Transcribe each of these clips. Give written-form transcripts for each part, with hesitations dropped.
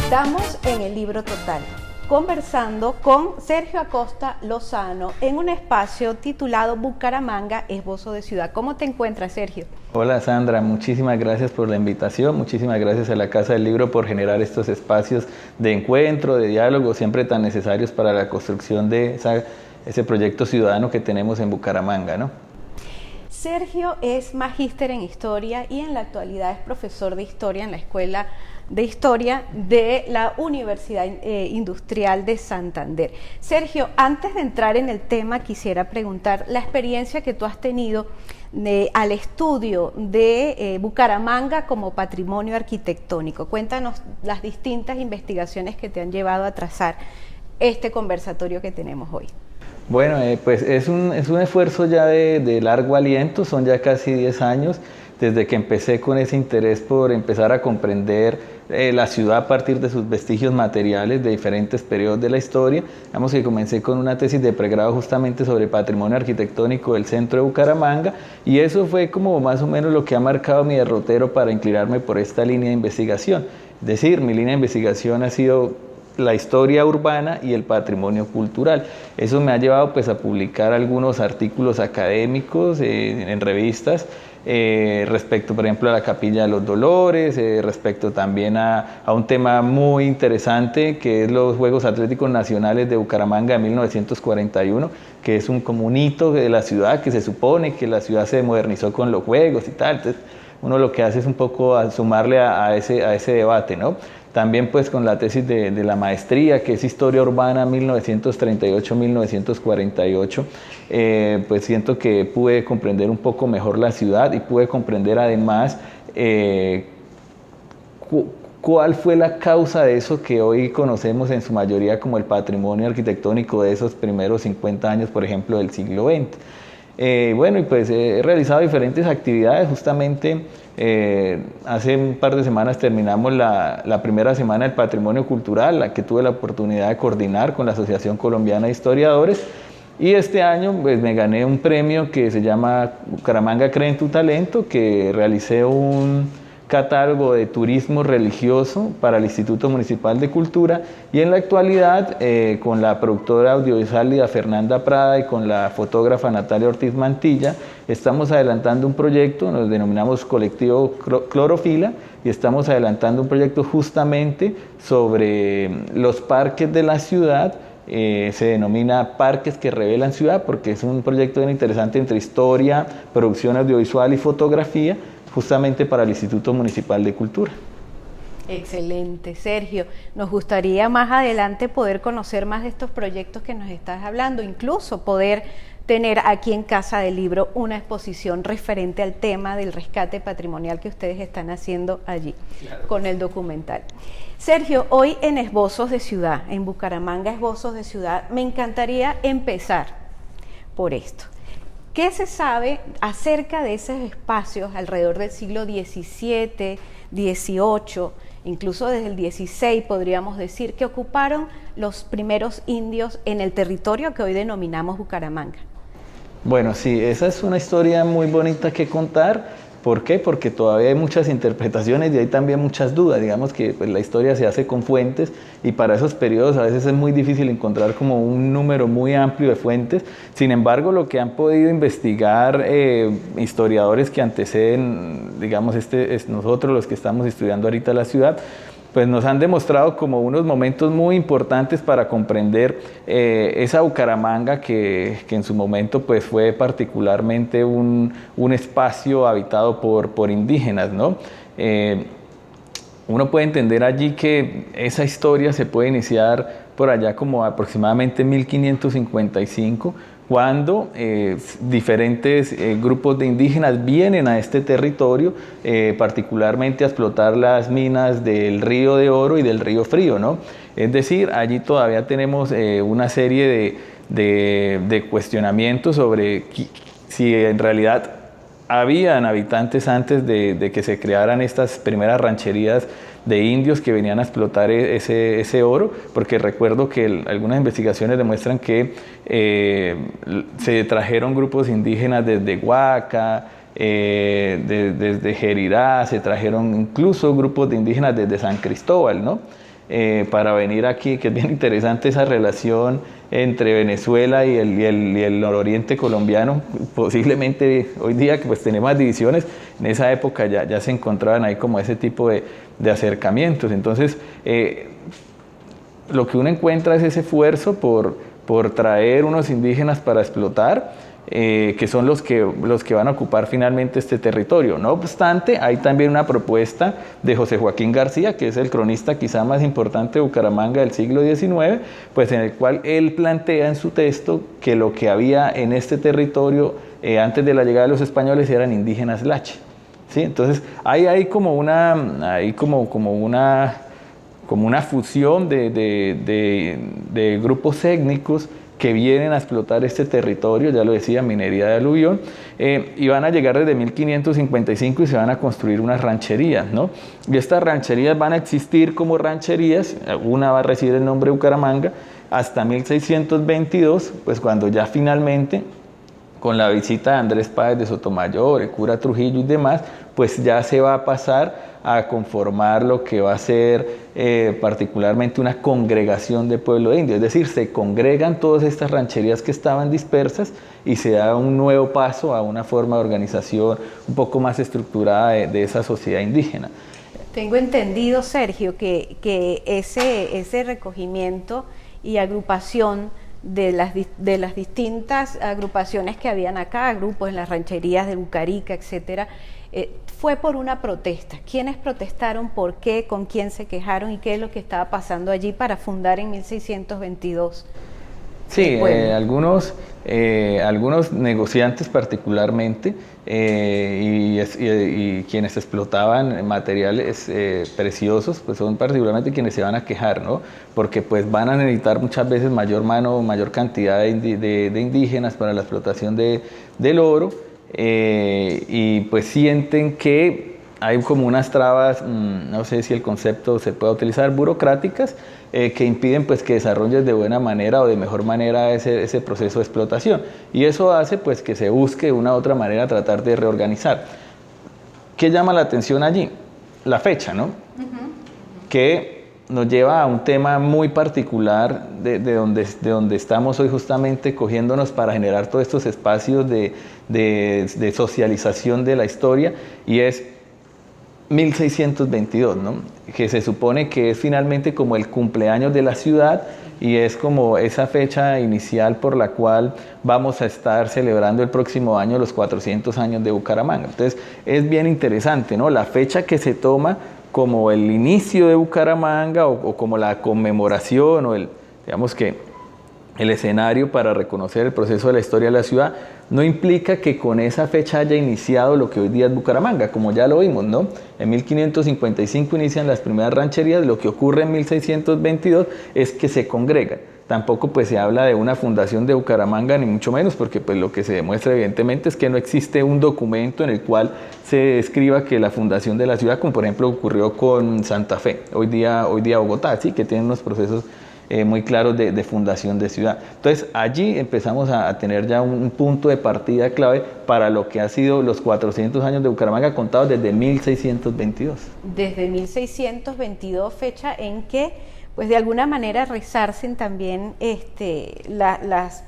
Estamos en el Libro Total, conversando con Sergio Acosta Lozano en un espacio titulado Bucaramanga, Esbozo de Ciudad. ¿Cómo te encuentras, Sergio? Hola Sandra, muchísimas gracias por la invitación, muchísimas gracias a la Casa del Libro por generar estos espacios de encuentro, de diálogo, siempre tan necesarios para la construcción de ese proyecto ciudadano que tenemos en Bucaramanga, ¿no? Sergio es magíster en Historia y en la actualidad es profesor de Historia en la Escuela de Historia de la Universidad Industrial de Santander. Sergio, antes de entrar en el tema, quisiera preguntar la experiencia que tú has tenido al estudio de Bucaramanga como patrimonio arquitectónico. Cuéntanos las distintas investigaciones que te han llevado a trazar este conversatorio que tenemos hoy. Bueno, pues es un esfuerzo ya de largo aliento, son ya casi 10 años desde que empecé con ese interés por empezar a comprender la ciudad a partir de sus vestigios materiales de diferentes periodos de la historia. Digamos que comencé con una tesis de pregrado justamente sobre patrimonio arquitectónico del centro de Bucaramanga y eso fue como más o menos lo que ha marcado mi derrotero para inclinarme por esta línea de investigación. Es decir, mi línea de investigación ha sido la historia urbana y el patrimonio cultural. Eso me ha llevado pues a publicar algunos artículos académicos en revistas respecto, por ejemplo, a la Capilla de los Dolores, respecto también a un tema muy interesante que es los Juegos Atléticos Nacionales de Bucaramanga de 1941, que es como un hito de la ciudad, que se supone que la ciudad se modernizó con los Juegos y tal. Entonces, uno lo que hace es un poco sumarle a ese debate, ¿no? También pues con la tesis de la maestría, que es Historia Urbana 1938-1948, pues siento que pude comprender un poco mejor la ciudad y pude comprender además cuál fue la causa de eso que hoy conocemos en su mayoría como el patrimonio arquitectónico de esos primeros 50 años, por ejemplo, del siglo XX. Bueno, y pues he realizado diferentes actividades. Justamente hace un par de semanas terminamos la primera semana del patrimonio cultural, la que tuve la oportunidad de coordinar con la Asociación Colombiana de Historiadores, y este año pues me gané un premio que se llama Bucaramanga Cree en tu Talento, que realicé un catálogo de turismo religioso para el Instituto Municipal de Cultura, y en la actualidad con la productora audiovisual Lida Fernanda Prada y con la fotógrafa Natalia Ortiz Mantilla estamos adelantando un proyecto, nos denominamos Colectivo Clorofila, y estamos adelantando un proyecto justamente sobre los parques de la ciudad. Se denomina Parques que Revelan Ciudad porque es un proyecto bien interesante entre historia, producción audiovisual y fotografía, justamente para el Instituto Municipal de Cultura. Excelente, Sergio. Nos gustaría más adelante poder conocer más de estos proyectos que nos estás hablando, incluso poder tener aquí en Casa del Libro una exposición referente al tema del rescate patrimonial que ustedes están haciendo allí, claro, con el documental. Sergio, hoy en Esbozos de Ciudad, en Bucaramanga Esbozos de Ciudad, me encantaría empezar por esto. ¿Qué se sabe acerca de esos espacios alrededor del siglo XVII, XVIII, incluso desde el XVI podríamos decir, que ocuparon los primeros indios en el territorio que hoy denominamos Bucaramanga? Bueno, sí, esa es una historia muy bonita que contar. ¿Por qué? Porque todavía hay muchas interpretaciones y hay también muchas dudas. Digamos que pues, la historia se hace con fuentes y para esos periodos a veces es muy difícil encontrar como un número muy amplio de fuentes. Sin embargo, lo que han podido investigar historiadores que anteceden, digamos, nosotros los que estamos estudiando ahorita la ciudad, pues nos han demostrado como unos momentos muy importantes para comprender esa Bucaramanga que en su momento pues fue particularmente un espacio habitado por indígenas, ¿no? Uno puede entender allí que esa historia se puede iniciar por allá como aproximadamente 1555, cuando diferentes grupos de indígenas vienen a este territorio, particularmente a explotar las minas del Río de Oro y del Río Frío, ¿no? Es decir, allí todavía tenemos una serie de cuestionamientos sobre si en realidad habían habitantes antes de que se crearan estas primeras rancherías de indios que venían a explotar ese oro, porque recuerdo que algunas investigaciones demuestran que se trajeron grupos indígenas desde Huaca, desde Jerirá, se trajeron incluso grupos de indígenas desde San Cristóbal, ¿no? para venir aquí, que es bien interesante esa relación entre Venezuela y el nororiente colombiano. Posiblemente hoy día que pues tenemos divisiones, en esa época ya se encontraban ahí como ese tipo de acercamientos. Entonces, lo que uno encuentra es ese esfuerzo por traer unos indígenas para explotar, que son los que van a ocupar finalmente este territorio. No obstante, hay también una propuesta de José Joaquín García, que es el cronista quizá más importante de Bucaramanga del siglo XIX, pues en el cual él plantea en su texto que lo que había en este territorio antes de la llegada de los españoles eran indígenas lache. ¿Sí? Entonces hay como una fusión de grupos étnicos que vienen a explotar este territorio, ya lo decía, minería de aluvión, y van a llegar desde 1555 y se van a construir unas rancherías, ¿no? Y estas rancherías van a existir como rancherías, una va a recibir el nombre de Bucaramanga, hasta 1622, pues cuando ya finalmente, con la visita de Andrés Páez de Sotomayor, el cura Trujillo y demás, pues ya se va a pasar a conformar lo que va a ser particularmente una congregación de pueblo indio, es decir, se congregan todas estas rancherías que estaban dispersas y se da un nuevo paso a una forma de organización un poco más estructurada de esa sociedad indígena. Tengo entendido, Sergio, que ese recogimiento y agrupación de las distintas agrupaciones que habían acá, grupos en las rancherías de Bucarica, etcétera, fue por una protesta. ¿Quiénes protestaron? ¿Por qué? ¿Con quién se quejaron? ¿Y qué es lo que estaba pasando allí para fundar en 1622? Sí, algunos negociantes particularmente y quienes explotaban materiales preciosos, pues son particularmente quienes se van a quejar, ¿no? Porque pues van a necesitar muchas veces mayor cantidad de indígenas para la explotación del oro, y pues sienten que hay como unas trabas, no sé si el concepto se puede utilizar, burocráticas, que impiden pues que desarrolles de buena manera o de mejor manera ese proceso de explotación. Y eso hace pues que se busque una u otra manera tratar de reorganizar. ¿Qué llama la atención allí? La fecha, ¿no? Que nos lleva a un tema muy particular de donde estamos hoy justamente cogiéndonos para generar todos estos espacios de socialización de la historia, y es 1622, ¿no? Que se supone que es finalmente como el cumpleaños de la ciudad y es como esa fecha inicial por la cual vamos a estar celebrando el próximo año los 400 años de Bucaramanga. Entonces es bien interesante, ¿no? La fecha que se toma como el inicio de Bucaramanga o como la conmemoración o digamos que el escenario para reconocer el proceso de la historia de la ciudad, no implica que con esa fecha haya iniciado lo que hoy día es Bucaramanga, como ya lo vimos, ¿no? En 1555 inician las primeras rancherías, lo que ocurre en 1622 es que se congregan. Tampoco pues se habla de una fundación de Bucaramanga, ni mucho menos, porque pues lo que se demuestra evidentemente es que no existe un documento en el cual se escriba que la fundación de la ciudad, como por ejemplo ocurrió con Santa Fe, hoy día Bogotá, ¿sí? Que tiene unos procesos muy claros de fundación de ciudad. Entonces allí empezamos a tener ya un punto de partida clave para lo que ha sido los 400 años de Bucaramanga contados desde 1622. Desde 1622, fecha en que pues de alguna manera resarcen también las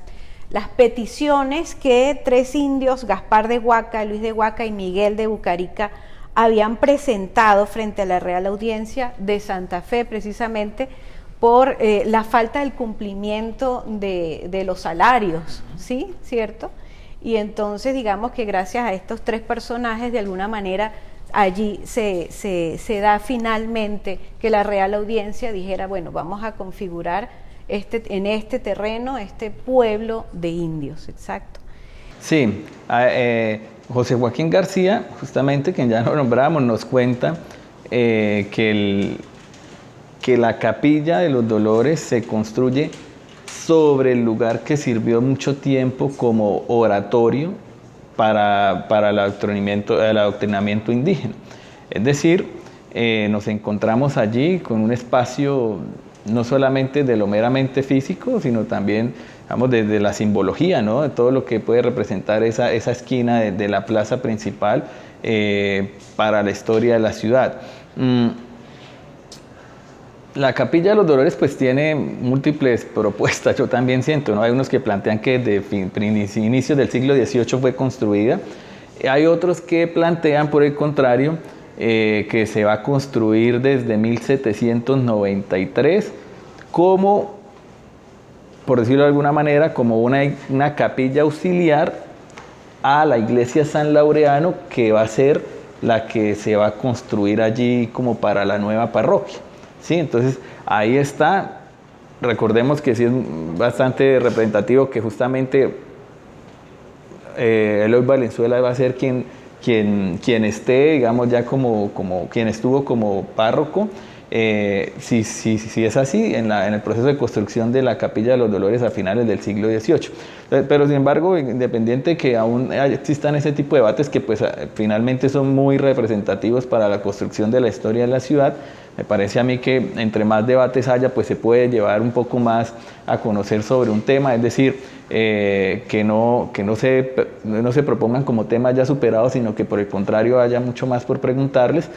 peticiones que tres indios, Gaspar de Huaca, Luis de Huaca y Miguel de Bucarica, habían presentado frente a la Real Audiencia de Santa Fe, precisamente por la falta del cumplimiento de los salarios, ¿sí? ¿Cierto? Y entonces digamos que gracias a estos tres personajes de alguna manera allí se da finalmente que la Real Audiencia dijera, bueno, vamos a configurar en este terreno este pueblo de indios, exacto. Sí, José Joaquín García, justamente, quien ya lo nombramos, nos cuenta que la Capilla de los Dolores se construye sobre el lugar que sirvió mucho tiempo como oratorio para el adoctrinamiento indígena. Es decir, nos encontramos allí con un espacio no solamente de lo meramente físico, sino también, digamos, desde la simbología, ¿no? De todo lo que puede representar esa esquina de la plaza principal para la historia de la ciudad. La Capilla de los Dolores pues tiene múltiples propuestas, yo también siento, ¿no? Hay unos que plantean que desde inicios del siglo XVIII fue construida, hay otros que plantean por el contrario que se va a construir desde 1793 como, por decirlo de alguna manera, como una capilla auxiliar a la iglesia San Laureano, que va a ser la que se va a construir allí como para la nueva parroquia. ¿Sí? Entonces ahí está, recordemos que sí es bastante representativo que justamente Eloy Valenzuela va a ser quien esté, digamos, ya como quien estuvo como párroco, si es así, en el proceso de construcción de la Capilla de los Dolores a finales del siglo XVIII. Pero sin embargo, independiente que aún existan ese tipo de debates que pues finalmente son muy representativos para la construcción de la historia de la ciudad, me parece a mí que entre más debates haya, pues se puede llevar un poco más a conocer sobre un tema, es decir, que no se propongan como temas ya superados, sino que por el contrario haya mucho más por preguntarles.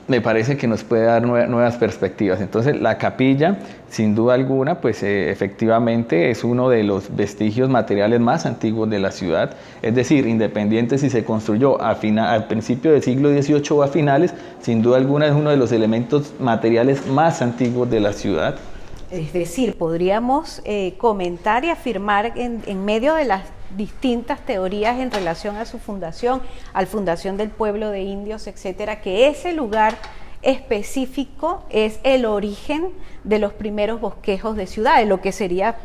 Me parece que nos puede dar nuevas perspectivas. Entonces la capilla, sin duda alguna, pues efectivamente es uno de los vestigios materiales más antiguos de la ciudad, es decir, independiente si se construyó al principio del siglo XVIII o a finales, sin duda alguna es uno de los elementos materiales más antiguos de la ciudad. Es decir, podríamos comentar y afirmar en medio de las distintas teorías en relación a su fundación, a la fundación del pueblo de indios, etcétera, que ese lugar específico es el origen de los primeros bosquejos de ciudad, de lo que sería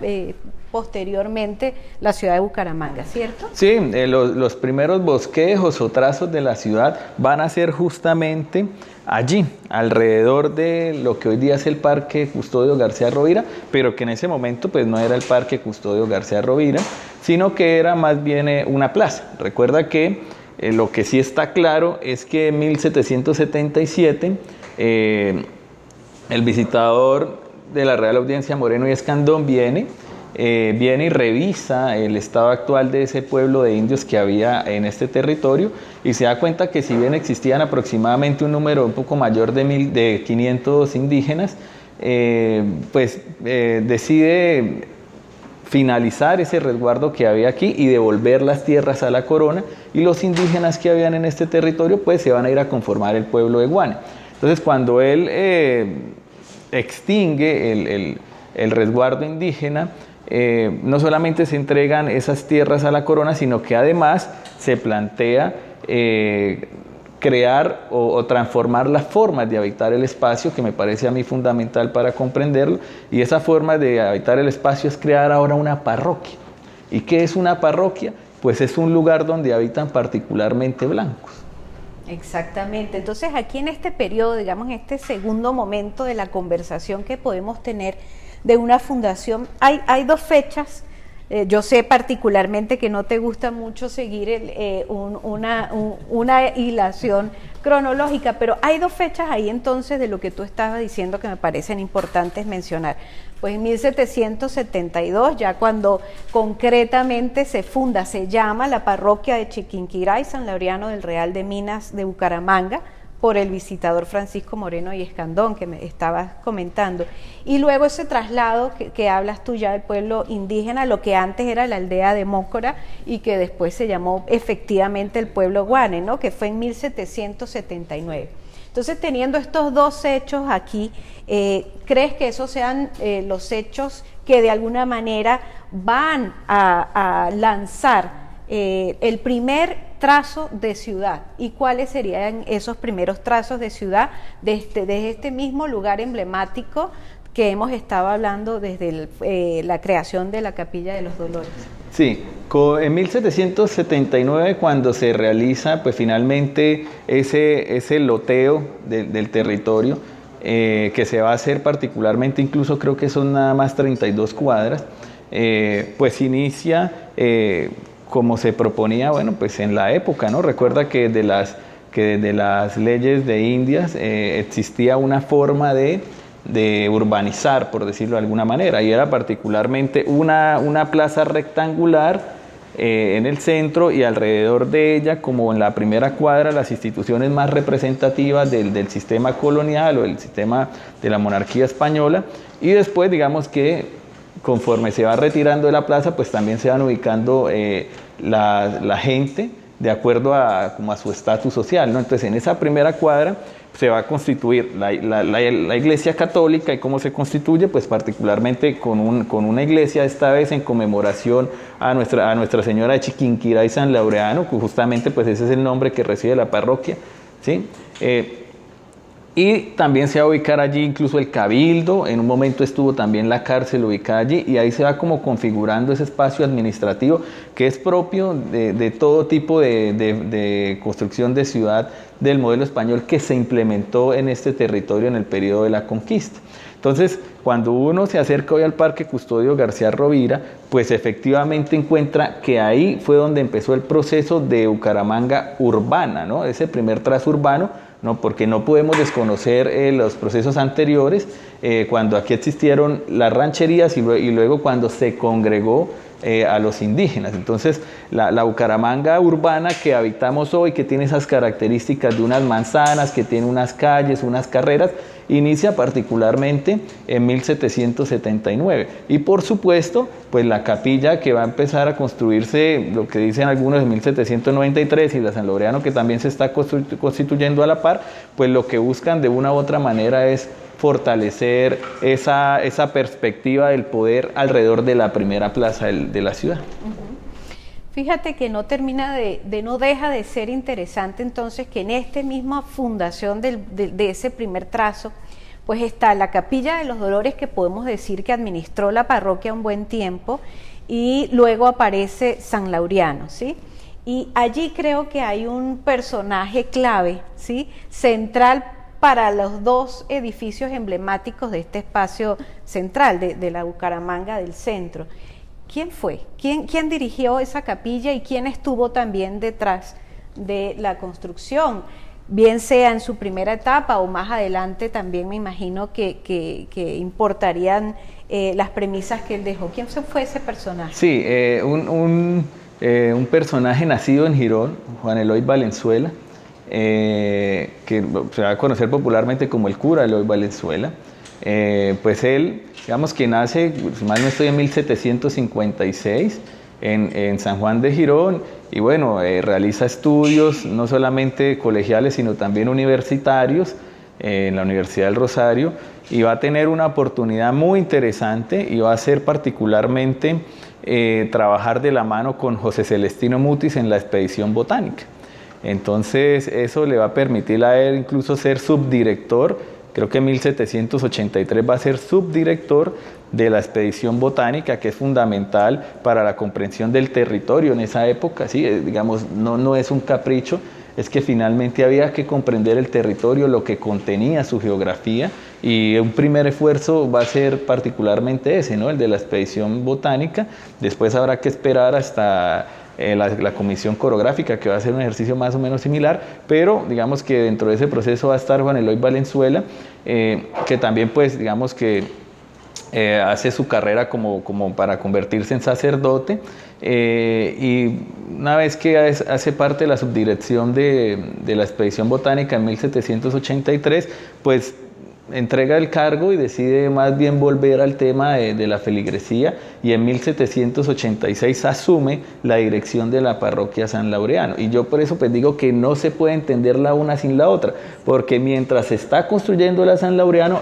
posteriormente la ciudad de Bucaramanga, ¿cierto? Sí, los primeros bosquejos o trazos de la ciudad van a ser justamente allí, alrededor de lo que hoy día es el Parque Custodio García Rovira, pero que en ese momento pues no era el Parque Custodio García Rovira, sino que era más bien una plaza. Recuerda que lo que sí está claro es que en 1777 el visitador de la Real Audiencia Moreno y Escandón viene y revisa el estado actual de ese pueblo de indios que había en este territorio y se da cuenta que si bien existían aproximadamente un número un poco mayor de 500 indígenas, decide finalizar ese resguardo que había aquí y devolver las tierras a la corona, y los indígenas que habían en este territorio pues se van a ir a conformar el pueblo de Guane. Entonces cuando él extingue el resguardo indígena, no solamente se entregan esas tierras a la corona, sino que además se plantea crear o transformar las formas de habitar el espacio, que me parece a mí fundamental para comprenderlo, y esa forma de habitar el espacio es crear ahora una parroquia. ¿Y qué es una parroquia? Pues es un lugar donde habitan particularmente blancos. Exactamente. Entonces aquí en este periodo, digamos en este segundo momento de la conversación que podemos tener de una fundación, hay dos fechas. Yo sé particularmente que no te gusta mucho seguir una hilación cronológica, pero hay dos fechas ahí entonces de lo que tú estabas diciendo que me parecen importantes mencionar. Pues en 1772, ya cuando concretamente se funda, se llama la parroquia de Chiquinquirá y San Laureano del Real de Minas de Bucaramanga, por el visitador Francisco Moreno y Escandón, que me estabas comentando. Y luego ese traslado que hablas tú ya del pueblo indígena, lo que antes era la aldea de Mócora y que después se llamó efectivamente el pueblo Guane, ¿no? Que fue en 1779. Entonces, teniendo estos dos hechos aquí, ¿crees que esos sean los hechos que de alguna manera van a lanzar el primer trazo de ciudad? ¿Y cuáles serían esos primeros trazos de ciudad desde este mismo lugar emblemático que hemos estado hablando desde la creación de la Capilla de los Dolores? Sí, en 1779 cuando se realiza pues finalmente ese loteo del territorio, que se va a hacer particularmente, incluso creo que son nada más 32 cuadras, pues inicia como se proponía, bueno, pues en la época, ¿no? Recuerda que desde las leyes de Indias existía una forma de urbanizar, por decirlo de alguna manera, y era particularmente una plaza rectangular en el centro y alrededor de ella, como en la primera cuadra, las instituciones más representativas del sistema colonial o del sistema de la monarquía española, y después digamos que conforme se va retirando de la plaza, pues también se van ubicando la gente de acuerdo como a su estatus social, ¿no? Entonces en esa primera cuadra se va a constituir la Iglesia Católica. ¿Y cómo se constituye? Pues particularmente con una iglesia, esta vez en conmemoración a Nuestra Señora de Chiquinquirá y San Laureano, que justamente pues ese es el nombre que recibe la parroquia, ¿sí? Y también se va a ubicar allí incluso el cabildo, en un momento estuvo también la cárcel ubicada allí, y ahí se va como configurando ese espacio administrativo que es propio de todo tipo de construcción de ciudad del modelo español que se implementó en este territorio en el periodo de la conquista. Entonces, cuando uno se acerca hoy al Parque Custodio García Rovira, pues efectivamente encuentra que ahí fue donde empezó el proceso de Bucaramanga urbana, ¿no? Ese primer trazo urbano, ¿no? Porque no podemos desconocer los procesos anteriores, cuando aquí existieron las rancherías y luego cuando se congregó a los indígenas. Entonces, la Bucaramanga urbana que habitamos hoy, que tiene esas características de unas manzanas, que tiene unas calles, unas carreras, inicia particularmente en 1779. Y por supuesto, pues la capilla que va a empezar a construirse, lo que dicen algunos, en 1793, y la San Laureano, que también se está constituyendo a la par, pues lo que buscan de una u otra manera es fortalecer esa perspectiva del poder alrededor de la primera plaza de la ciudad. Fíjate que no deja de ser interesante entonces que en esta misma fundación de ese primer trazo, pues está la Capilla de los Dolores, que podemos decir que administró la parroquia un buen tiempo, y luego aparece San Laureano, ¿sí? Y allí creo que hay un personaje clave, ¿sí? Central para los dos edificios emblemáticos de este espacio central de la Bucaramanga del centro. ¿Quién fue? ¿Quién dirigió esa capilla y quién estuvo también detrás de la construcción? Bien sea en su primera etapa o más adelante, también me imagino que importarían las premisas que él dejó. ¿Quién fue ese personaje? Sí, un personaje nacido en Girón, Juan Eloy Valenzuela, que se va a conocer popularmente como el cura Eloy Valenzuela. Pues él, digamos que nace, si mal no estoy, en 1756 en San Juan de Girón, y bueno, realiza estudios no solamente colegiales sino también universitarios en la Universidad del Rosario, y va a tener una oportunidad muy interesante y va a ser particularmente trabajar de la mano con José Celestino Mutis en la expedición botánica. Entonces eso le va a permitir a él incluso ser subdirector. Creo que en 1783 va a ser subdirector de la expedición botánica, que es fundamental para la comprensión del territorio en esa época, ¿sí? Digamos, no es un capricho, es que finalmente había que comprender el territorio, lo que contenía su geografía, y un primer esfuerzo va a ser particularmente ese, ¿no? El de la expedición botánica. Después habrá que esperar hasta la comisión corográfica, que va a ser un ejercicio más o menos similar, pero digamos que dentro de ese proceso va a estar Juan Eloy Valenzuela, que también pues digamos que hace su carrera como para convertirse en sacerdote, y una vez que hace parte de la subdirección de la expedición botánica en 1783, pues entrega el cargo y decide más bien volver al tema de la feligresía, y en 1786 asume la dirección de la parroquia San Laureano. Y yo por eso pues digo que no se puede entender la una sin la otra, porque mientras se está construyendo la San Laureano,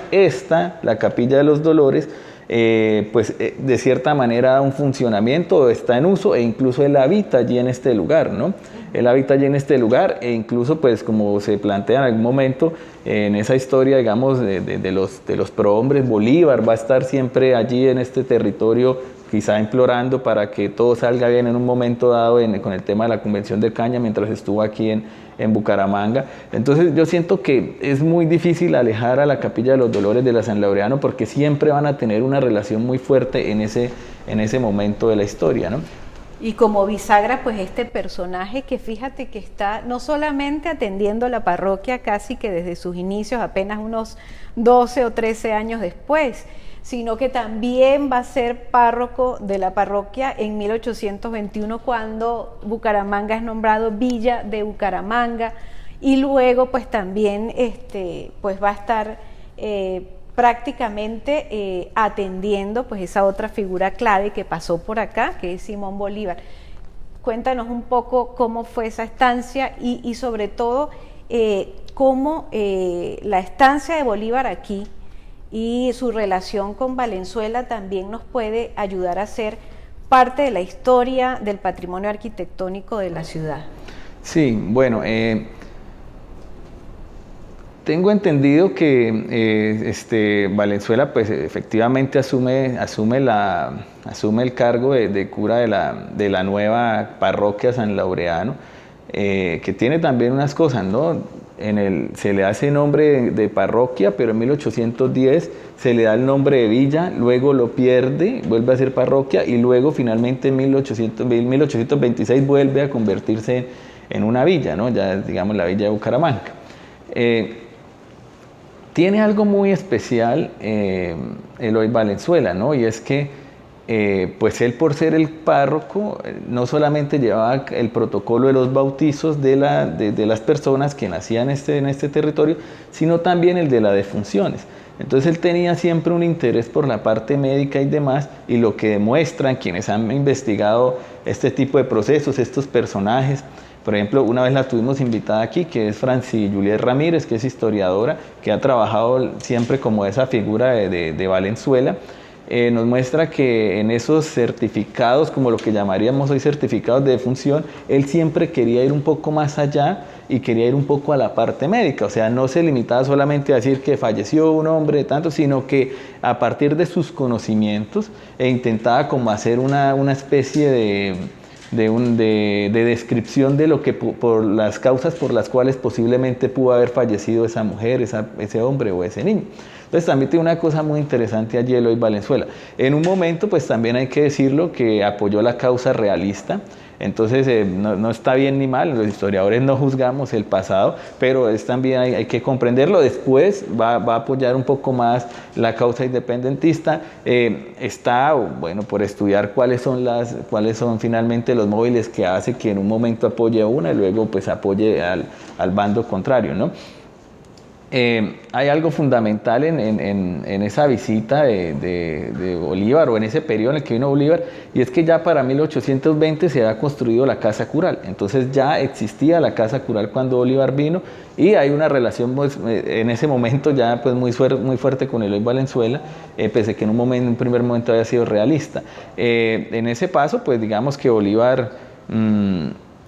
la Capilla de los Dolores, de cierta manera da un funcionamiento, está en uso, e incluso él habita allí en este lugar, ¿no? Él habita allí en este lugar, e incluso pues como se plantea en algún momento en esa historia, digamos, de los prohombres, Bolívar va a estar siempre allí en este territorio, quizá implorando para que todo salga bien en un momento dado con el tema de la Convención de Caña, mientras estuvo aquí en Bucaramanga. Entonces yo siento que es muy difícil alejar a la Capilla de los Dolores de la San Laureano, porque siempre van a tener una relación muy fuerte en ese momento de la historia, ¿no? Y como bisagra, pues este personaje que fíjate que está no solamente atendiendo la parroquia casi que desde sus inicios, apenas unos 12 o 13 años después, sino que también va a ser párroco de la parroquia en 1821, cuando Bucaramanga es nombrado Villa de Bucaramanga, y luego pues también pues va a estar prácticamente atendiendo pues esa otra figura clave que pasó por acá, que es Simón Bolívar. Cuéntanos un poco cómo fue esa estancia y sobre todo cómo la estancia de Bolívar aquí y su relación con Valenzuela también nos puede ayudar a ser parte de la historia del patrimonio arquitectónico de la ciudad. Sí, bueno, tengo entendido que Valenzuela pues efectivamente asume el cargo de cura de la nueva parroquia San Laureano, que tiene también unas cosas, ¿no? Se le hace nombre de parroquia, pero en 1810 se le da el nombre de villa, luego lo pierde, vuelve a ser parroquia y luego finalmente en 1826 vuelve a convertirse en una villa, ¿no? Ya digamos la villa de Bucaramanga. Tiene algo muy especial Eloy Valenzuela, ¿no? Y es que pues él, por ser el párroco, no solamente llevaba el protocolo de los bautizos de las personas que nacían en este territorio, sino también el de las defunciones. Entonces él tenía siempre un interés por la parte médica y demás, y lo que demuestran quienes han investigado este tipo de procesos, estos personajes. Por ejemplo, una vez la tuvimos invitada aquí, que es Franci Juliet Ramírez, que es historiadora, que ha trabajado siempre como esa figura de Valenzuela. Nos muestra que en esos certificados, como lo que llamaríamos hoy certificados de defunción, él siempre quería ir un poco más allá y quería ir un poco a la parte médica. O sea, no se limitaba solamente a decir que falleció un hombre de tanto, sino que a partir de sus conocimientos intentaba como hacer una especie de descripción de lo que por las causas por las cuales posiblemente pudo haber fallecido esa mujer, ese hombre o ese niño. Entonces también tiene una cosa muy interesante allí Eloy Valenzuela. En un momento pues también hay que decirlo que apoyó la causa realista. Entonces no está bien ni mal, los historiadores no juzgamos el pasado, pero también hay que comprenderlo. Después va a apoyar un poco más la causa independentista. Está, bueno, por estudiar cuáles son finalmente los móviles que hace que en un momento apoye a una y luego pues apoye al bando contrario, ¿no? Hay algo fundamental en esa visita de Bolívar, o en ese periodo en el que vino Bolívar, y es que ya para 1820 se había construido la Casa Cural. Entonces ya existía la Casa Cural cuando Bolívar vino, y hay una relación pues, en ese momento ya pues, muy fuerte con Eloy Valenzuela, pese a que en un primer momento había sido realista. En ese paso, pues digamos que Bolívar...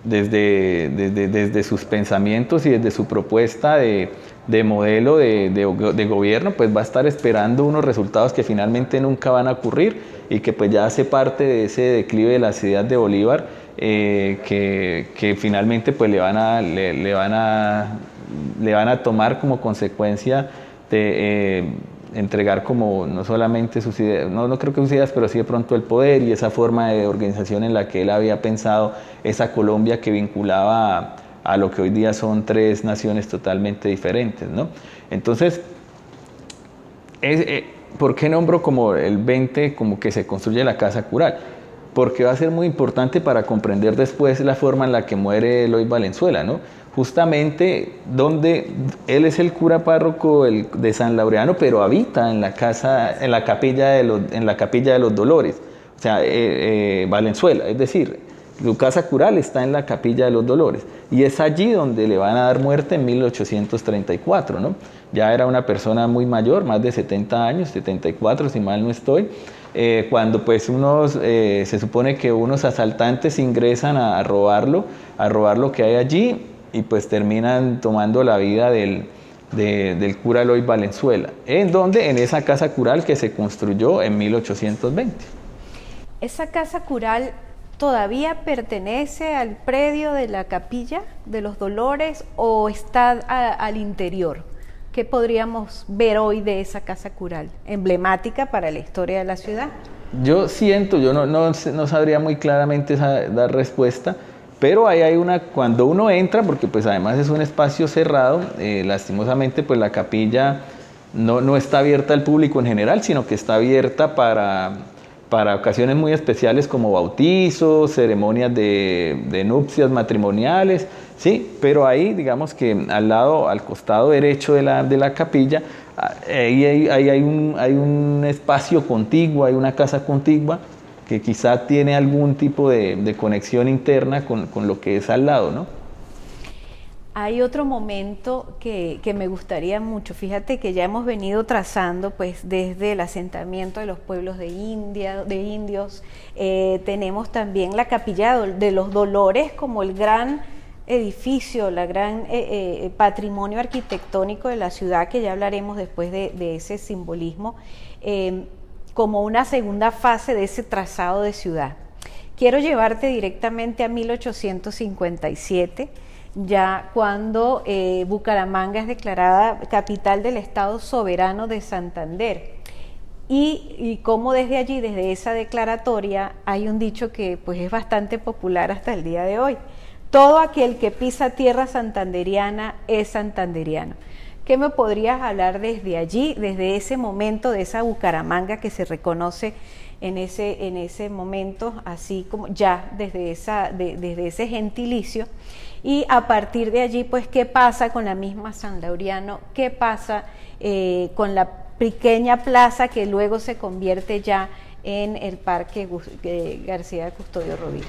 Desde sus pensamientos y desde su propuesta de modelo de gobierno, pues va a estar esperando unos resultados que finalmente nunca van a ocurrir, y que pues ya hace parte de ese declive de las ideas de Bolívar, que finalmente pues le van a tomar como consecuencia de entregar como no solamente sus ideas, no creo que sus ideas, pero sí de pronto el poder y esa forma de organización en la que él había pensado esa Colombia que vinculaba a lo que hoy día son tres naciones totalmente diferentes, ¿no? Entonces, ¿por qué nombro como el 20 como que se construye la Casa Cural? Porque va a ser muy importante para comprender después la forma en la que muere Eloy Valenzuela, ¿no? Justamente donde él es el cura párroco de San Laureano, pero habita en la capilla de los Dolores, o sea, Valenzuela, es decir, su casa cural está en la capilla de los Dolores, y es allí donde le van a dar muerte en 1834, ¿no? Ya era una persona muy mayor, más de 70 años, 74 si mal no estoy, cuando pues se supone que unos asaltantes ingresan a robar lo que hay allí, y pues terminan tomando la vida del cura Eloy Valenzuela. En esa casa cural que se construyó en 1820. ¿Esa casa cural todavía pertenece al predio de la capilla de los Dolores o está al interior? ¿Qué podríamos ver hoy de esa casa cural, emblemática para la historia de la ciudad? Yo no sabría muy claramente dar respuesta, pero ahí hay cuando uno entra, porque pues además es un espacio cerrado, lastimosamente pues la capilla no está abierta al público en general, sino que está abierta para ocasiones muy especiales como bautizos, ceremonias de nupcias matrimoniales, sí, pero ahí digamos que al costado derecho de la capilla, ahí hay un espacio contiguo, hay una casa contigua que quizá tiene algún tipo de conexión interna con lo que es al lado, ¿no? Hay otro momento que me gustaría mucho. Fíjate que ya hemos venido trazando, pues, desde el asentamiento de los pueblos de indios. Tenemos también la Capilla de los Dolores como el gran edificio, la gran patrimonio arquitectónico de la ciudad, que ya hablaremos después de ese simbolismo, como una segunda fase de ese trazado de ciudad. Quiero llevarte directamente a 1857, ya cuando Bucaramanga es declarada capital del Estado Soberano de Santander. Y cómo desde allí, desde esa declaratoria, hay un dicho que pues es bastante popular hasta el día de hoy: todo aquel que pisa tierra santanderiana es santanderiano. ¿Qué me podrías hablar desde allí, desde ese momento, de esa Bucaramanga que se reconoce en ese momento, así como ya desde ese gentilicio? Y a partir de allí, pues, ¿qué pasa con la misma San Laureano? ¿Qué pasa con la pequeña plaza que luego se convierte ya en el Parque García Custodio Rovira?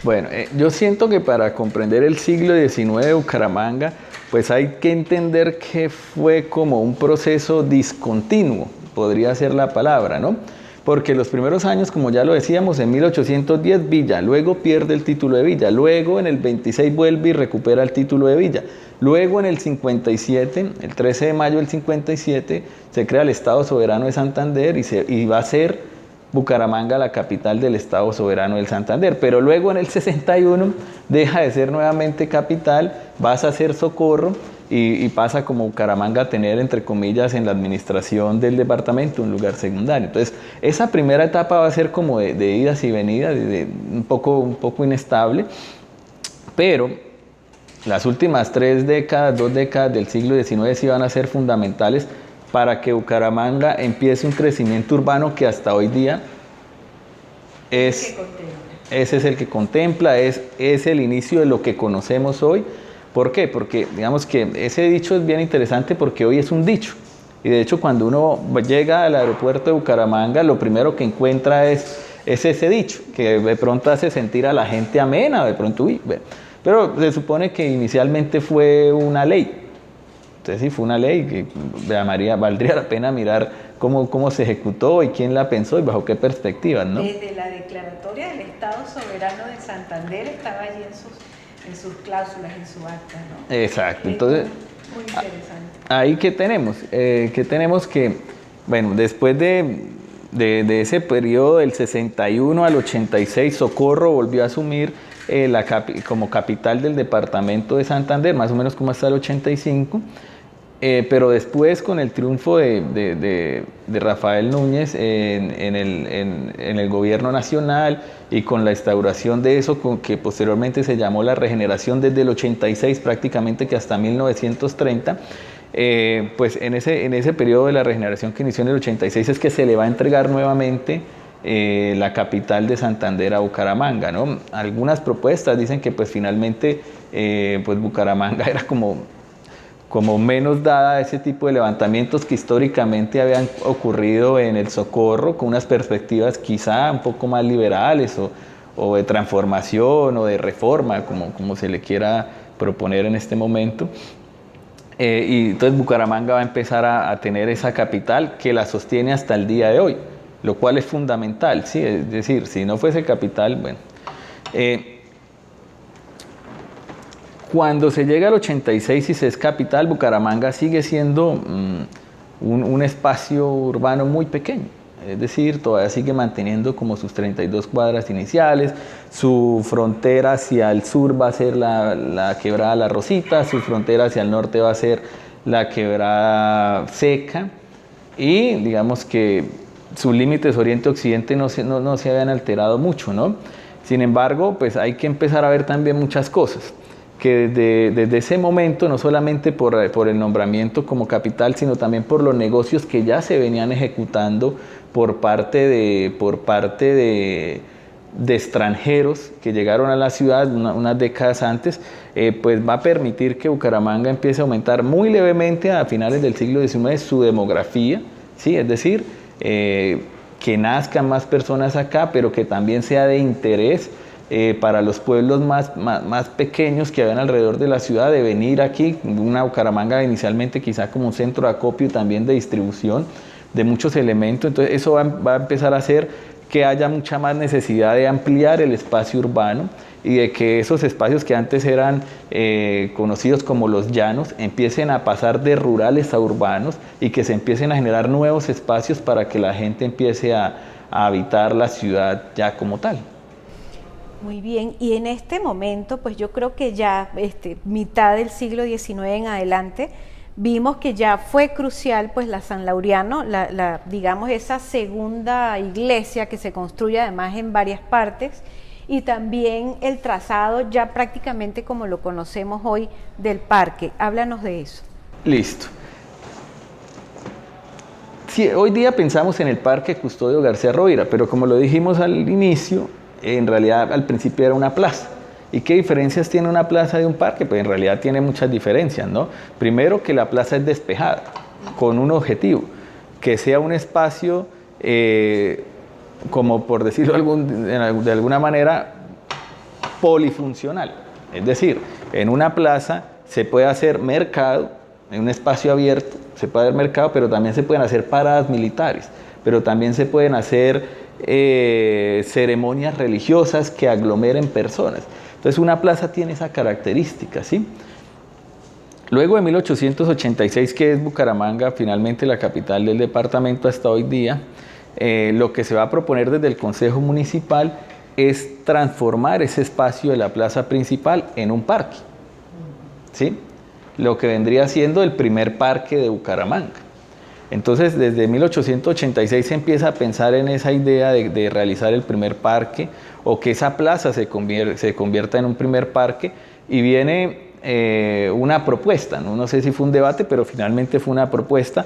Bueno, yo siento que para comprender el siglo XIX de Bucaramanga, pues hay que entender que fue como un proceso discontinuo, podría ser la palabra, ¿no? Porque los primeros años, como ya lo decíamos, en 1810 Villa, luego pierde el título de Villa, luego en el 26 vuelve y recupera el título de Villa, luego en el 57, el 13 de mayo del 57, se crea el Estado Soberano de Santander y va a ser Bucaramanga la capital del Estado Soberano del Santander, pero luego en el 61 deja de ser nuevamente capital, pasa a ser Socorro y pasa como Bucaramanga a tener, entre comillas, en la administración del departamento un lugar secundario. Entonces, esa primera etapa va a ser como de idas y venidas, un poco inestable, pero las últimas 2 décadas del siglo XIX sí van a ser fundamentales para que Bucaramanga empiece un crecimiento urbano que hasta hoy día ese es el que contempla, es el inicio de lo que conocemos hoy. ¿Por qué? Porque digamos que ese dicho es bien interesante porque hoy es un dicho. Y de hecho cuando uno llega al aeropuerto de Bucaramanga, lo primero que encuentra es ese dicho, que de pronto hace sentir a la gente amena, de pronto, uy, pero se supone que inicialmente fue una ley. Entonces sí, fue una ley que valdría la pena mirar cómo se ejecutó y quién la pensó y bajo qué perspectivas, ¿no? Desde la declaratoria del Estado Soberano de Santander estaba allí en sus cláusulas, en su acta, ¿no? Exacto, entonces muy interesante. Ahí que tenemos que, bueno, después de ese periodo del 61 al 86, Socorro volvió a asumir como capital del departamento de Santander, más o menos como hasta el 85, pero después con el triunfo de Rafael Núñez en el gobierno nacional y con la instauración de eso, con que posteriormente se llamó la regeneración desde el 86 prácticamente que hasta 1930, pues en ese periodo de la regeneración que inició en el 86 es que se le va a entregar nuevamente la capital de Santander a Bucaramanga, ¿no? Algunas propuestas dicen que pues finalmente pues Bucaramanga era como menos dada a ese tipo de levantamientos que históricamente habían ocurrido en el Socorro, con unas perspectivas quizá un poco más liberales o de transformación o de reforma, como se le quiera proponer en este momento. Y entonces Bucaramanga va a empezar a tener esa capital que la sostiene hasta el día de hoy, lo cual es fundamental, ¿sí? Es decir, si no fuese capital, bueno. Cuando se llega al 86 y se es capital, Bucaramanga sigue siendo un espacio urbano muy pequeño. Es decir, todavía sigue manteniendo como sus 32 cuadras iniciales, su frontera hacia el sur va a ser la quebrada La Rosita, su frontera hacia el norte va a ser la quebrada Seca, y digamos que sus límites oriente-occidente no se habían alterado mucho, ¿no? Sin embargo, pues hay que empezar a ver también muchas cosas. que desde ese momento, no solamente por el nombramiento como capital, sino también por los negocios que ya se venían ejecutando por parte de extranjeros que llegaron a la ciudad unas décadas antes, pues va a permitir que Bucaramanga empiece a aumentar muy levemente a finales del siglo XIX su demografía, ¿sí? Es decir, que nazcan más personas acá, pero que también sea de interés para los pueblos más pequeños que habían alrededor de la ciudad, de venir aquí. Una Bucaramanga inicialmente quizá como un centro de acopio y también de distribución de muchos elementos. Entonces eso va a empezar a hacer que haya mucha más necesidad de ampliar el espacio urbano y de que esos espacios que antes eran conocidos como los llanos empiecen a pasar de rurales a urbanos y que se empiecen a generar nuevos espacios para que la gente empiece a habitar la ciudad ya como tal. Muy bien, y en este momento, pues yo creo que ya mitad del siglo XIX en adelante, vimos que ya fue crucial pues la San Laureano, digamos esa segunda iglesia que se construye además en varias partes, y también el trazado ya prácticamente como lo conocemos hoy del parque. Háblanos de eso. Listo. Sí, hoy día pensamos en el Parque Custodio García Rovira, pero como lo dijimos al inicio, en realidad al principio era una plaza. ¿Y qué diferencias tiene una plaza de un parque? Pues en realidad tiene muchas diferencias, ¿no? Primero, que la plaza es despejada, con un objetivo, que sea un espacio, como por decirlo de alguna manera, polifuncional. Es decir, en una plaza se puede hacer mercado, en un espacio abierto se puede hacer mercado, pero también se pueden hacer paradas militares, pero también se pueden hacer ceremonias religiosas que aglomeren personas. Entonces una plaza tiene esa característica, ¿sí? Luego de 1886, que es Bucaramanga, finalmente la capital del departamento hasta hoy día, lo que se va a proponer desde el Consejo Municipal es transformar ese espacio de la plaza principal en un parque, ¿sí? Lo que vendría siendo el primer parque de Bucaramanga. Entonces, desde 1886 se empieza a pensar en esa idea de realizar el primer parque, o que esa plaza se convierta en un primer parque, y viene una propuesta, no sé si fue un debate, pero finalmente fue una propuesta,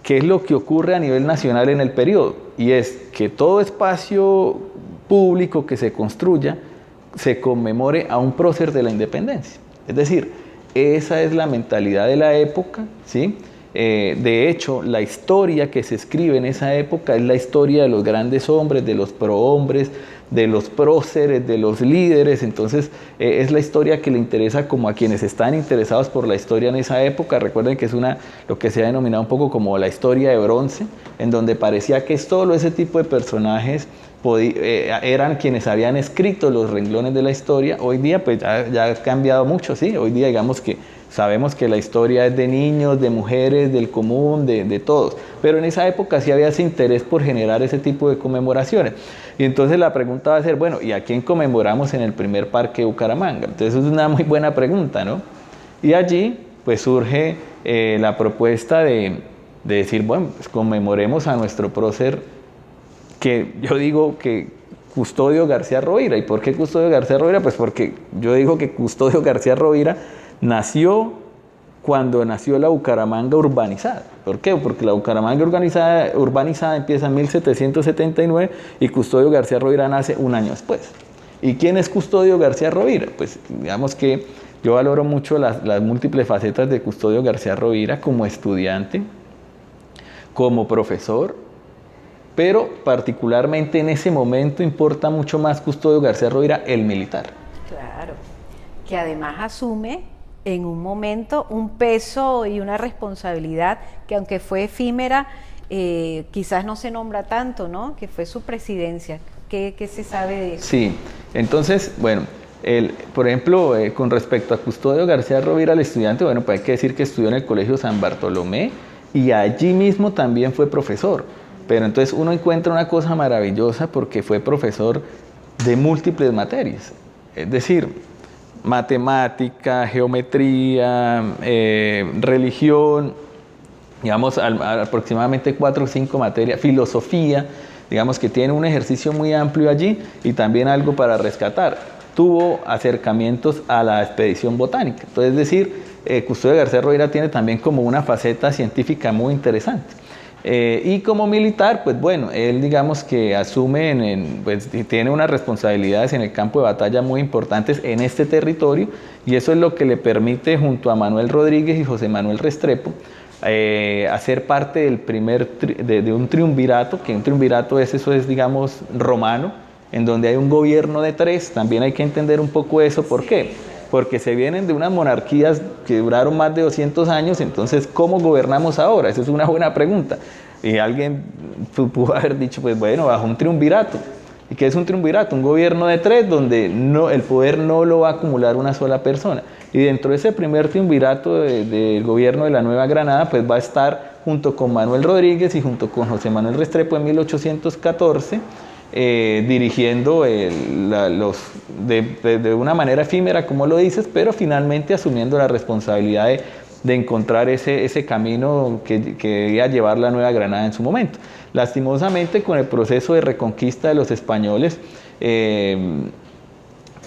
que es lo que ocurre a nivel nacional en el periodo, y es que todo espacio público que se construya se conmemore a un prócer de la independencia. Es decir, esa es la mentalidad de la época, ¿sí? De hecho, la historia que se escribe en esa época es la historia de los grandes hombres, de los prohombres, de los próceres, de los líderes. Entonces es la historia que le interesa como a quienes están interesados por la historia en esa época. Recuerden que es lo que se ha denominado un poco como la historia de bronce, en donde parecía que solo ese tipo de personajes eran quienes habían escrito los renglones de la historia. Hoy día pues ya ha cambiado mucho, ¿sí? Hoy día digamos que sabemos que la historia es de niños, de mujeres, del común, de todos. Pero en esa época sí había ese interés por generar ese tipo de conmemoraciones. Y entonces la pregunta va a ser, bueno, ¿y a quién conmemoramos en el primer parque de Bucaramanga? Entonces es una muy buena pregunta, ¿no? Y allí pues surge la propuesta de decir, bueno, pues conmemoremos a nuestro prócer, que yo digo que Custodio García Rovira. ¿Y por qué Custodio García Rovira? Pues porque yo digo que Custodio García Rovira nació cuando nació la Bucaramanga urbanizada. ¿Por qué? Porque la Bucaramanga urbanizada empieza en 1779 y Custodio García Rovira nace un año después. ¿Y quién es Custodio García Rovira? Pues digamos que yo valoro mucho las múltiples facetas de Custodio García Rovira como estudiante, como profesor, pero particularmente en ese momento importa mucho más Custodio García Rovira, el militar. Claro, que además asume en un momento un peso y una responsabilidad que, aunque fue efímera, quizás no se nombra tanto, ¿no? Que fue su presidencia. ¿Qué se sabe de eso? Sí, entonces, bueno, por ejemplo, con respecto a Custodio García Rovira, el estudiante, bueno, pues hay que decir que estudió en el Colegio San Bartolomé y allí mismo también fue profesor. Pero entonces uno encuentra una cosa maravillosa porque fue profesor de múltiples materias. Es decir, matemática, geometría, religión, digamos aproximadamente 4 o 5 materias, filosofía, digamos que tiene un ejercicio muy amplio allí y también algo para rescatar. tuvo acercamientos a la expedición botánica. Entonces, es decir, Custodio García Rovira tiene también como una faceta científica muy interesante. Y como militar, pues bueno, él digamos que asume, pues tiene unas responsabilidades en el campo de batalla muy importantes en este territorio, y eso es lo que le permite, junto a Manuel Rodríguez y José Manuel Restrepo, hacer parte del de un triunvirato, que un triunvirato eso es digamos romano, en donde hay un gobierno de tres. También hay que entender un poco eso. ¿Por qué? Porque se vienen de unas monarquías que duraron más de 200 años, entonces, ¿cómo gobernamos ahora? Esa es una buena pregunta. Y alguien pudo haber dicho, pues bueno, bajo un triunvirato. ¿Y qué es un triunvirato? Un gobierno de tres donde el poder no lo va a acumular una sola persona. Y dentro de ese primer triunvirato del gobierno de la Nueva Granada, pues va a estar junto con Manuel Rodríguez y junto con José Manuel Restrepo en 1814, dirigiendo de una manera efímera, como lo dices, pero finalmente asumiendo la responsabilidad de encontrar ese camino que debía llevar la Nueva Granada en su momento. Lastimosamente, con el proceso de reconquista de los españoles,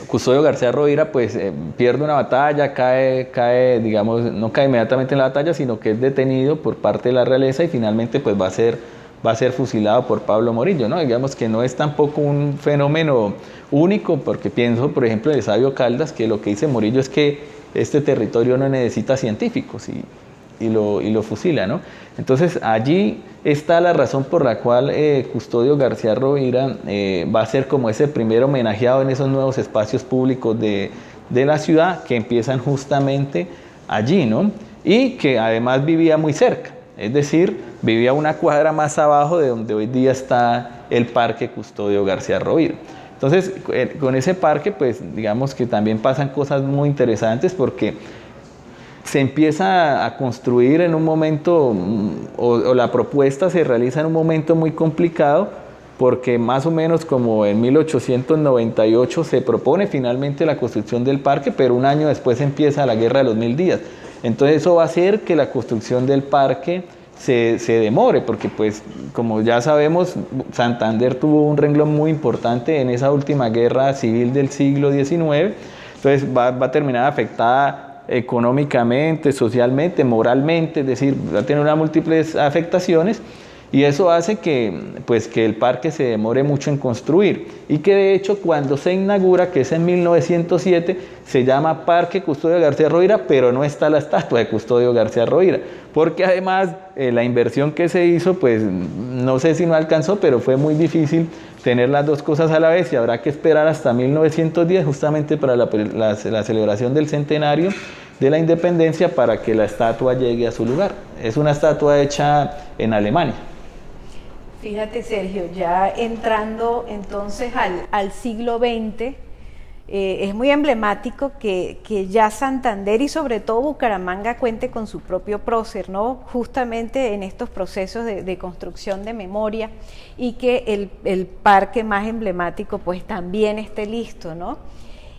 Custodio García Rovira pues pierde una batalla, cae, digamos, no cae inmediatamente en la batalla, sino que es detenido por parte de la realeza y finalmente pues va a ser fusilado por Pablo Morillo, ¿no? Digamos que no es tampoco un fenómeno único, porque pienso, por ejemplo, de Sabio Caldas, que lo que dice Morillo es que este territorio no necesita científicos y lo fusila, ¿no? Entonces allí está la razón por la cual Custodio García Rovira va a ser como ese primer homenajeado en esos nuevos espacios públicos de la ciudad, que empiezan justamente allí, ¿no? Y que además vivía muy cerca. Es decir, vivía una cuadra más abajo de donde hoy día está el Parque Custodio García Rovira. Entonces, con ese parque, pues digamos que también pasan cosas muy interesantes, porque se empieza a construir en un momento, o la propuesta se realiza en un momento muy complicado, porque más o menos como en 1898 se propone finalmente la construcción del parque, pero un año después empieza la Guerra de los 1000 días. Entonces eso va a hacer que la construcción del parque se demore, porque pues como ya sabemos, Santander tuvo un renglón muy importante en esa última guerra civil del siglo XIX, entonces va a terminar afectada económicamente, socialmente, moralmente, es decir, va a tener unas múltiples afectaciones, y eso hace que el parque se demore mucho en construir, y que de hecho cuando se inaugura, que es en 1907, se llama Parque Custodio García Rovira, pero no está la estatua de Custodio García Rovira, porque además la inversión que se hizo, pues no sé si no alcanzó, pero fue muy difícil tener las dos cosas a la vez, y habrá que esperar hasta 1910 justamente para la celebración del centenario de la independencia para que la estatua llegue a su lugar. Es una estatua hecha en Alemania. Fíjate, Sergio, ya entrando entonces al siglo XX, es muy emblemático que ya Santander y sobre todo Bucaramanga cuente con su propio prócer, ¿no? Justamente en estos procesos de construcción de memoria, y que el parque más emblemático pues también esté listo, ¿no?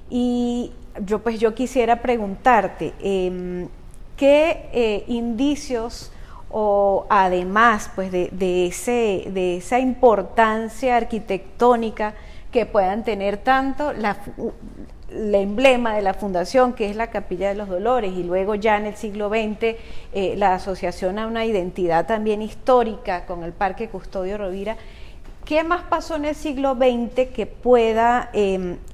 Y yo quisiera preguntarte, ¿qué indicios o además pues de esa importancia arquitectónica que puedan tener tanto el emblema de la fundación, que es la Capilla de los Dolores, y luego ya en el siglo XX la asociación a una identidad también histórica con el Parque Custodio Rovira? ¿Qué más pasó en el siglo XX que pueda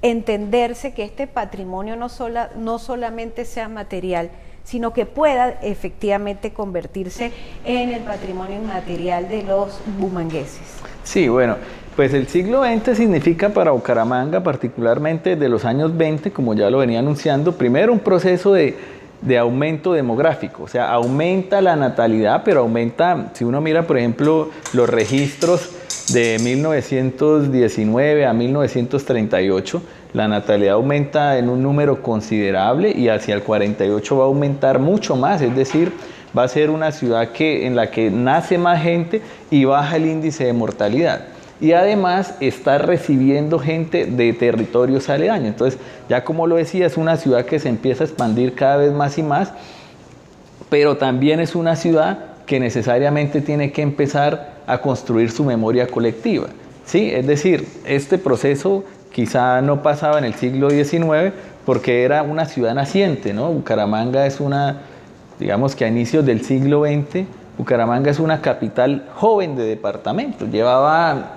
entenderse que este patrimonio no solamente sea material, sino que pueda efectivamente convertirse en el patrimonio inmaterial de los bumangueses? Sí, bueno, pues el siglo XX significa para Bucaramanga, particularmente de los años 20, como ya lo venía anunciando, primero un proceso de aumento demográfico, o sea, aumenta la natalidad, pero aumenta, si uno mira por ejemplo los registros de 1919 a 1938, la natalidad aumenta en un número considerable, y hacia el 48 va a aumentar mucho más, es decir, va a ser una ciudad en la que nace más gente y baja el índice de mortalidad. Y además está recibiendo gente de territorios aledaños. Entonces, ya como lo decía, es una ciudad que se empieza a expandir cada vez más y más, pero también es una ciudad que necesariamente tiene que empezar a construir su memoria colectiva. ¿Sí? Es decir, este proceso quizá no pasaba en el siglo XIX porque era una ciudad naciente, ¿no? Bucaramanga es digamos que a inicios del siglo XX, Bucaramanga es una capital joven de departamento, llevaba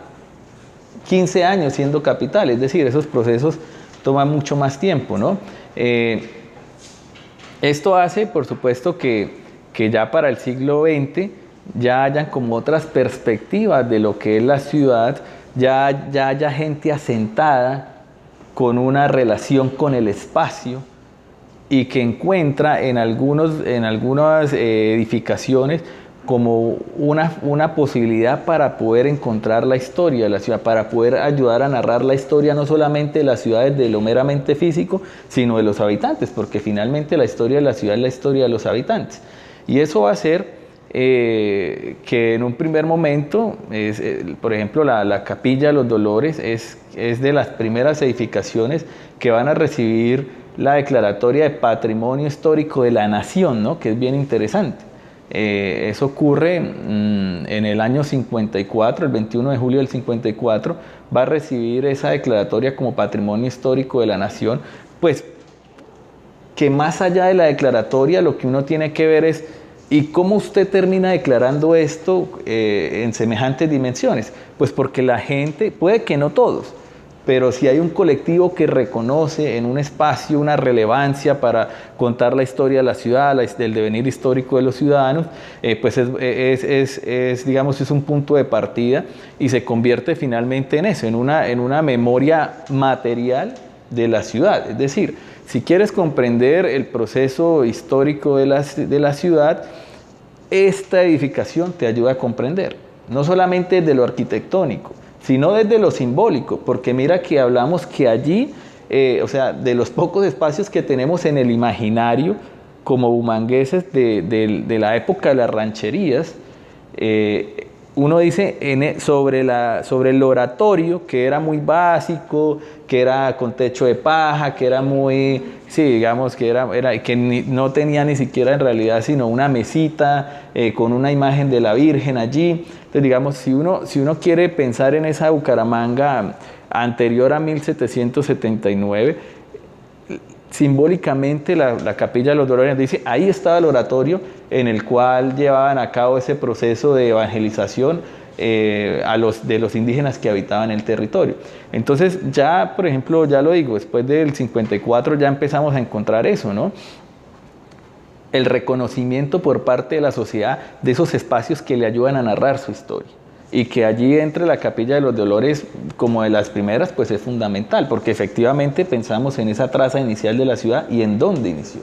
15 años siendo capital, es decir, esos procesos toman mucho más tiempo, ¿no? Esto hace, por supuesto, que ya para el siglo XX ya hayan como otras perspectivas de lo que es la ciudad, ya haya gente asentada con una relación con el espacio y que encuentra en algunas edificaciones como una posibilidad para poder encontrar la historia de la ciudad, para poder ayudar a narrar la historia no solamente de las ciudades de lo meramente físico, sino de los habitantes, porque finalmente la historia de la ciudad es la historia de los habitantes. Y eso va a hacer que en un primer momento, por ejemplo, la Capilla de los Dolores es de las primeras edificaciones que van a recibir la declaratoria de Patrimonio Histórico de la Nación, ¿no? Que es bien interesante. Eso ocurre en el año 54, el 21 de julio del 54, va a recibir esa declaratoria como Patrimonio Histórico de la Nación, pues que más allá de la declaratoria lo que uno tiene que ver es ¿y cómo usted termina declarando esto en semejantes dimensiones? Pues porque la gente, puede que no todos, pero si hay un colectivo que reconoce en un espacio una relevancia para contar la historia de la ciudad, del devenir histórico de los ciudadanos, pues digamos, es un punto de partida y se convierte finalmente en eso, en una memoria material de la ciudad. Es decir, si quieres comprender el proceso histórico de la ciudad, esta edificación te ayuda a comprender, no solamente desde lo arquitectónico, sino desde lo simbólico, porque mira que hablamos que allí, o sea, de los pocos espacios que tenemos en el imaginario como bumangueses de la época de las rancherías, uno dice sobre el oratorio, que era muy básico, que era con techo de paja, que era muy, sí, digamos, que no tenía ni siquiera en realidad sino una mesita con una imagen de la Virgen allí. Entonces, digamos, si uno quiere pensar en esa Bucaramanga anterior a 1779, simbólicamente la Capilla de los Dolores dice, ahí estaba el oratorio en el cual llevaban a cabo ese proceso de evangelización de los indígenas que habitaban el territorio. Entonces ya, por ejemplo, ya lo digo, después del 54 ya empezamos a encontrar eso, ¿no? El reconocimiento por parte de la sociedad de esos espacios que le ayudan a narrar su historia. Y que allí entre la Capilla de los Dolores, como de las primeras, pues es fundamental, porque efectivamente pensamos en esa traza inicial de la ciudad y en dónde inició.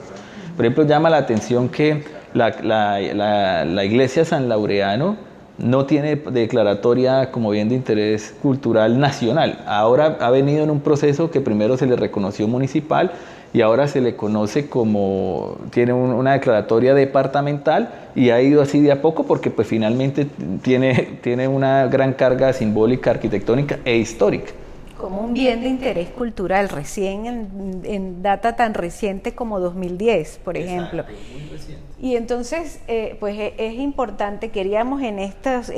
Por ejemplo, llama la atención que la iglesia San Laureano no tiene declaratoria como bien de interés cultural nacional. Ahora ha venido en un proceso que primero se le reconoció municipal y ahora se le conoce como, tiene una declaratoria departamental y ha ido así de a poco porque pues finalmente tiene una gran carga simbólica, arquitectónica e histórica. Como un bien de interés cultural, recién en data tan reciente como 2010, por ejemplo. Exacto, muy reciente. Y entonces, pues es importante, queríamos en estos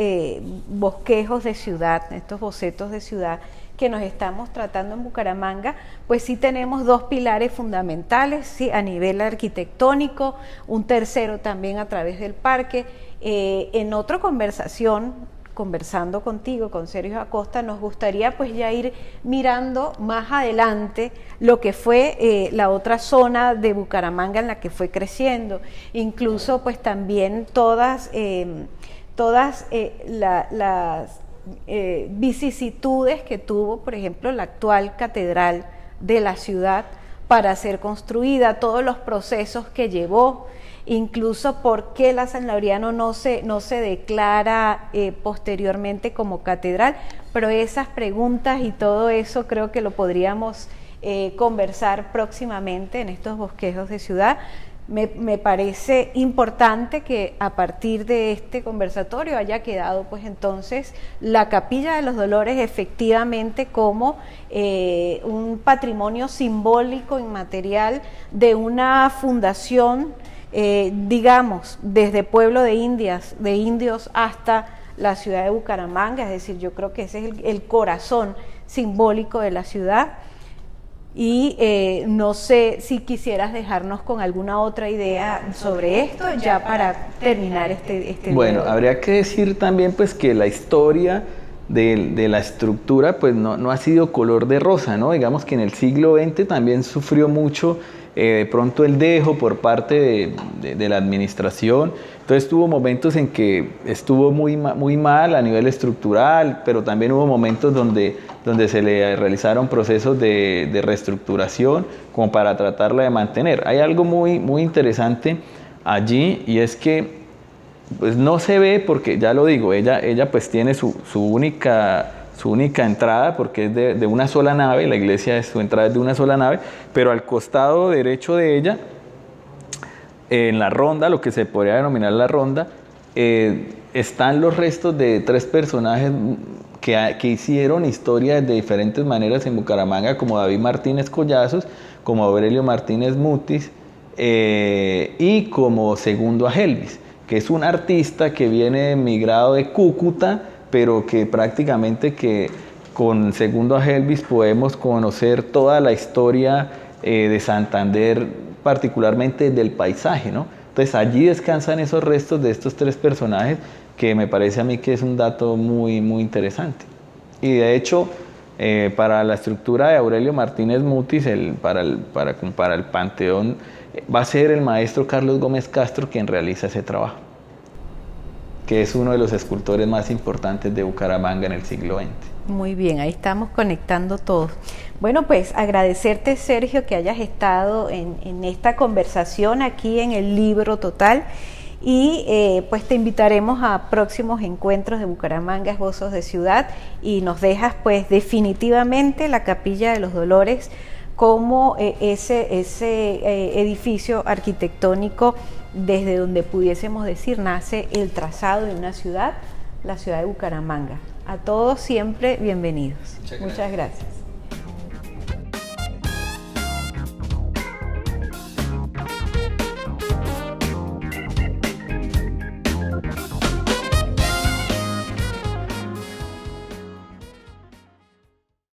bosquejos de ciudad, estos bocetos de ciudad que nos estamos tratando en Bucaramanga, pues sí tenemos dos pilares fundamentales, ¿sí? A nivel arquitectónico, un tercero también a través del parque. En otra conversando contigo, con Sergio Acosta, nos gustaría pues ya ir mirando más adelante lo que fue la otra zona de Bucaramanga en la que fue creciendo, incluso pues también todas las vicisitudes que tuvo, por ejemplo, la actual catedral de la ciudad para ser construida, todos los procesos que llevó, incluso por qué la San Laureano no se declara posteriormente como catedral, pero esas preguntas y todo eso creo que lo podríamos conversar próximamente en estos bosquejos de ciudad. Me parece importante que a partir de este conversatorio haya quedado pues entonces la Capilla de los Dolores efectivamente como un patrimonio simbólico inmaterial de una fundación, digamos, desde pueblo de indios hasta la ciudad de Bucaramanga, es decir, yo creo que ese es el corazón simbólico de la ciudad. Y no sé si quisieras dejarnos con alguna otra idea sobre esto, ya para terminar este Bueno, video. habría que decir también pues que la historia de la estructura pues no ha sido color de rosa, ¿no? Digamos que en el siglo XX también sufrió mucho de pronto el dejo por parte de la administración. Entonces tuvo momentos en que estuvo muy mal a nivel estructural, pero también hubo momentos donde se le realizaron procesos de reestructuración como para tratarla de mantener. Hay algo muy interesante allí, y es que pues no se ve, porque ya lo digo, ella pues tiene su única entrada, porque es de una sola nave, la iglesia, su entrada es de una sola nave, pero al costado derecho de ella, en la ronda, lo que se podría denominar la ronda, están los restos de 3 personajes que hicieron historia de diferentes maneras en Bucaramanga, como David Martínez Collazos, como Aurelio Martínez Mutis, y como Segundo Ajelvis, que es un artista que viene migrado de Cúcuta, pero que prácticamente que con Segundo Ajelvis podemos conocer toda la historia de Santander, particularmente del paisaje, ¿no? Entonces allí descansan esos restos de estos 3 personajes, que me parece a mí que es un dato muy interesante. Y de hecho, para la estructura de Aurelio Martínez Mutis, para el Panteón, va a ser el maestro Carlos Gómez Castro quien realiza ese trabajo, que es uno de los escultores más importantes de Bucaramanga en el siglo XX. Muy bien, ahí estamos conectando todos. Bueno, pues agradecerte, Sergio, que hayas estado en esta conversación aquí en el Libro Total, y pues te invitaremos a próximos encuentros de Bucaramanga Esbozos de Ciudad, y nos dejas pues definitivamente la Capilla de los Dolores como ese edificio arquitectónico desde donde pudiésemos decir nace el trazado de una ciudad, la ciudad de Bucaramanga. A todos siempre bienvenidos. Muchas gracias.